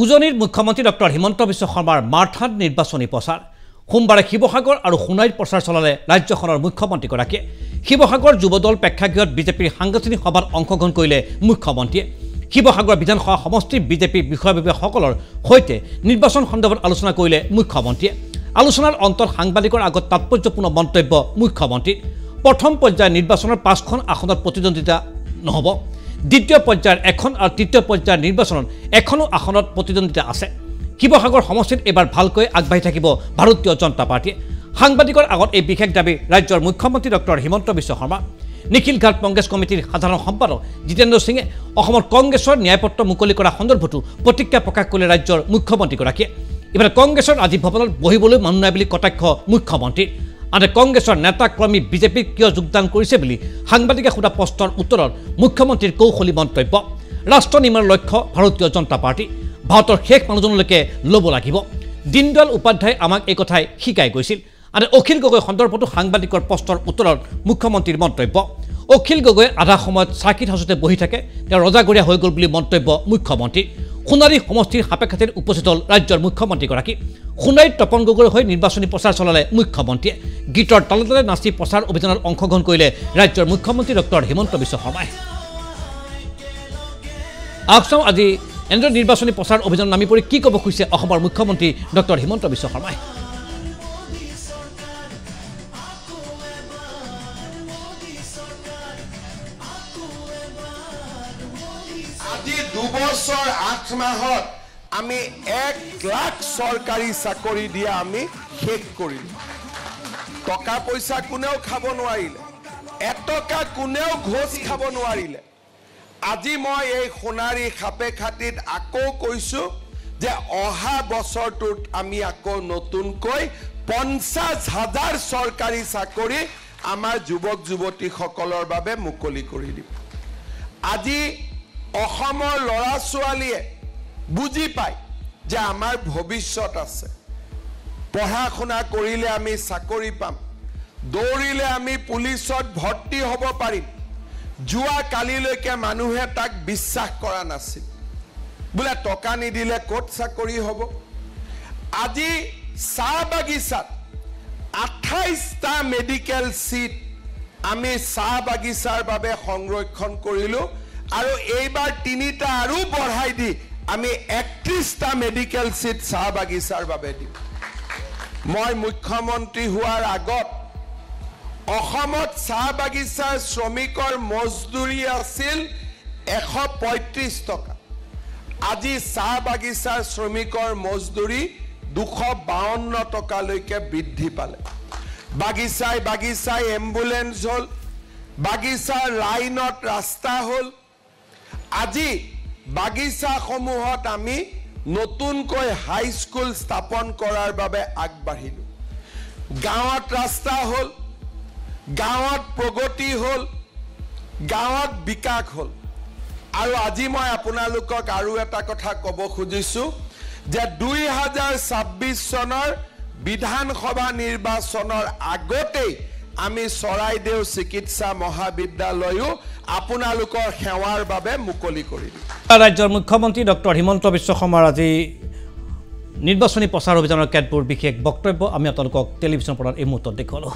উজনিৰ মুখ্যমন্ত্ৰী ডক্টৰ হিমন্ত বিশ্ব শৰ্মাৰ মাৰথান নিৰ্বাচনী প্ৰচাৰ সোমবাৰে শিৱসাগৰ আৰু সোণাৰীত প্ৰচাৰ চলালে ৰাজ্যখনৰ মুখ্যমন্ত্ৰীগৰাকীয়ে শিৱসাগৰ যুৱদল প্ৰেক্ষাগৃহত বিজেপিৰ সাংগঠনিক সভাত অংশগ্ৰহণ কৰিলে মুখ্যমন্ত্ৰীয়ে শিৱসাগৰ বিধানসভা সমষ্টিৰ বিজেপি বিষয়ববীয়াসকলৰ সৈতে নিৰ্বাচন সন্দৰ্ভত আলোচনা কৰিলে মুখ্যমন্ত্ৰীয়ে আলোচনাৰ অন্তত সাংবাদিকৰ আগত তাৎপৰ্যপূৰ্ণ মন্তব্য মুখ্যমন্ত্ৰীৰ প্ৰথম পৰ্যায়ৰ নিৰ্বাচনৰ 5খন আসনত প্ৰতিদ্বন্দ্বিতা নহ'ব দ্বিতীয় পৰ্যায়ৰ এখন আৰু তৃতীয় পৰ্যায়ৰ নিৰ্বাচনত এখনো আসনত প্ৰতিদ্বন্দ্বিতা আছে শিৱসাগৰ সমষ্টিত এবাৰ ভালকৈ আগবাঢ়ি থাকিব ভাৰতীয় জনতা পাৰ্টীয়ে সাংবাদিকৰ আগত এই বিশেষ দাবী ৰাজ্যৰ মুখ্যমন্ত্ৰী ডক্টৰ হিমন্ত বিশ্ব শৰ্মা নিখিল ঘাট কংগ্ৰেছ কমিটিৰ সাধাৰণ সম্পাদক জিতেন্দ্ৰ সিঙে অসমৰ কংগ্ৰেছৰ ন্যায়পত্ৰ মুকলি কৰা সন্দৰ্ভতো প্ৰতিক্ৰিয়া প্ৰকাশ কৰিলে ৰাজ্যৰ মুখ্যমন্ত্ৰীগৰাকীয়ে ইফালে কংগ্ৰেছৰ আজি ভৱনত বহিবলৈ মানুহ নাই বুলি কটাক্ষ মুখ্যমন্ত্ৰীৰ আনহাতে কংগ্ৰেছৰ নেতা কৰ্মী বিজেপিত কিয় যোগদান কৰিছে বুলি সাংবাদিকে সোধা প্ৰশ্নৰ উত্তৰত মুখ্যমন্ত্ৰীৰ কৌশলী মন্তব্য ৰাষ্ট্ৰ নিৰ্মাণৰ লক্ষ্য ভাৰতীয় জনতা পাৰ্টি ভাৰতৰ শেষ মানুহজনলৈকে ল'ব লাগিব দীনদয়াল উপাধ্যায় আমাক এই কথাই শিকাই গৈছিল আৰু অখিল গগৈ সন্দৰ্ভতো সাংবাদিকৰ প্ৰশ্নৰ উত্তৰত মুখ্যমন্ত্ৰীৰ মন্তব্য অখিল গগৈ আধা সময়ত চাকিত হাজতে বহি থাকে তেওঁ ৰজাগৰীয়া হৈ গ'ল বুলি মন্তব্য মুখ্যমন্ত্ৰী সোণাৰী সমষ্টিৰ সাপেক্ষাতে উপস্থিত হ'ল ৰাজ্যৰ মুখ্যমন্ত্ৰীগৰাকী সোণাৰীত তপন গগৈৰ হৈ নিৰ্বাচনী প্ৰচাৰ চলালে মুখ্যমন্ত্ৰীয়ে গীতৰ তালে তালে নাচি প্ৰচাৰ অভিযানত অংশগ্ৰহণ কৰিলে ৰাজ্যৰ মুখ্যমন্ত্ৰী ডক্টৰ হিমন্ত বিশ্ব শৰ্মাই আহকচোন আজি এনেদৰে নিৰ্বাচনী প্ৰচাৰ অভিযানত নামি পৰি কি ক'ব খুজিছে অসমৰ মুখ্যমন্ত্ৰী ডক্টৰ হিমন্ত বিশ্ব শৰ্মাই আজি 2 বছৰ 8 মাহত আমি 1 লাখ চৰকাৰী চাকৰি দিয়া আমি শেষ কৰিলো টকা পইচা কোনেও খাব নোৱাৰিলে এটকা কোনেও ঘোষ খাব নোৱাৰিলে আজি মই এই সোণাৰী খাপেখাতিত আকৌ কৈছো যে অহা বছৰটোত আমি আকৌ নতুনকৈ 50,000 চৰকাৰী চাকৰি আমাৰ যুৱক যুৱতীসকলৰ বাবে মুকলি কৰি দিম আজি অসমৰ ল'ৰা ছোৱালীয়ে বুজি পায় যে আমাৰ ভৱিষ্যত আছে পঢ়া শুনা কৰিলে আমি চাকৰি পাম দৌৰিলে আমি পুলিচত ভৰ্তি হ'ব পাৰিম জুৱা কালিলৈকে মানুহে তাক বিশ্বাস কৰা নাছিল বোলে টকা নিদিলে ক'ত চাকৰি হ'ব আজি চাহ বাগিচাত 28টা মেডিকেল সিট আমি চাহ বাগিচাৰ বাবে সংৰক্ষণ কৰিলো আৰু এইবাৰ 3টা আৰু বঢ়াই দি আমি 31টা মেডিকেল সিট চাহ বাগিচাৰ বাবে দিম মই মুখ্যমন্ত্ৰী হোৱাৰ আগত অসমত চাহ বাগিচাৰ শ্ৰমিকৰ মজদুৰি আছিল 135 টকা আজি চাহ বাগিচাৰ শ্ৰমিকৰ মজদুৰি 252 টকালৈকে বৃদ্ধি পালে বাগিচাই বাগিচাই এম্বুলেন্স হল বাগিচাৰ লাইনত ৰাস্তা হল আজি বাগিচা সমূহত আমি নতুনকৈ হাই স্কুল স্থাপন কৰাৰ বাবে আগবাঢ়িলো গাঁৱত ৰাস্তা হল গাঁৱত প্ৰগতি হল গাঁৱত বিকাশ হল আৰু আজি মই আপোনালোকক আৰু এটা কথা ক'ব খুজিছো যে 2026 চনৰ বিধানসভা নিৰ্বাচনৰ আগতে আমি চৰাইদেউ চিকিৎসা মহাবিদ্যালয়ও আপোনালোকৰ সেৱাৰ বাবে মুকলি কৰি দিম ৰাজ্যৰ মুখ্যমন্ত্ৰী ডক্টৰ হিমন্ত বিশ্ব শৰ্মাৰ আজি নিৰ্বাচনী প্ৰচাৰ অভিযানৰ কেতবোৰ বিশেষ বক্তব্য আমি আপোনালোকক টেলিভিছন পৰ্দাত এই মুহূৰ্তত দেখুৱালোঁ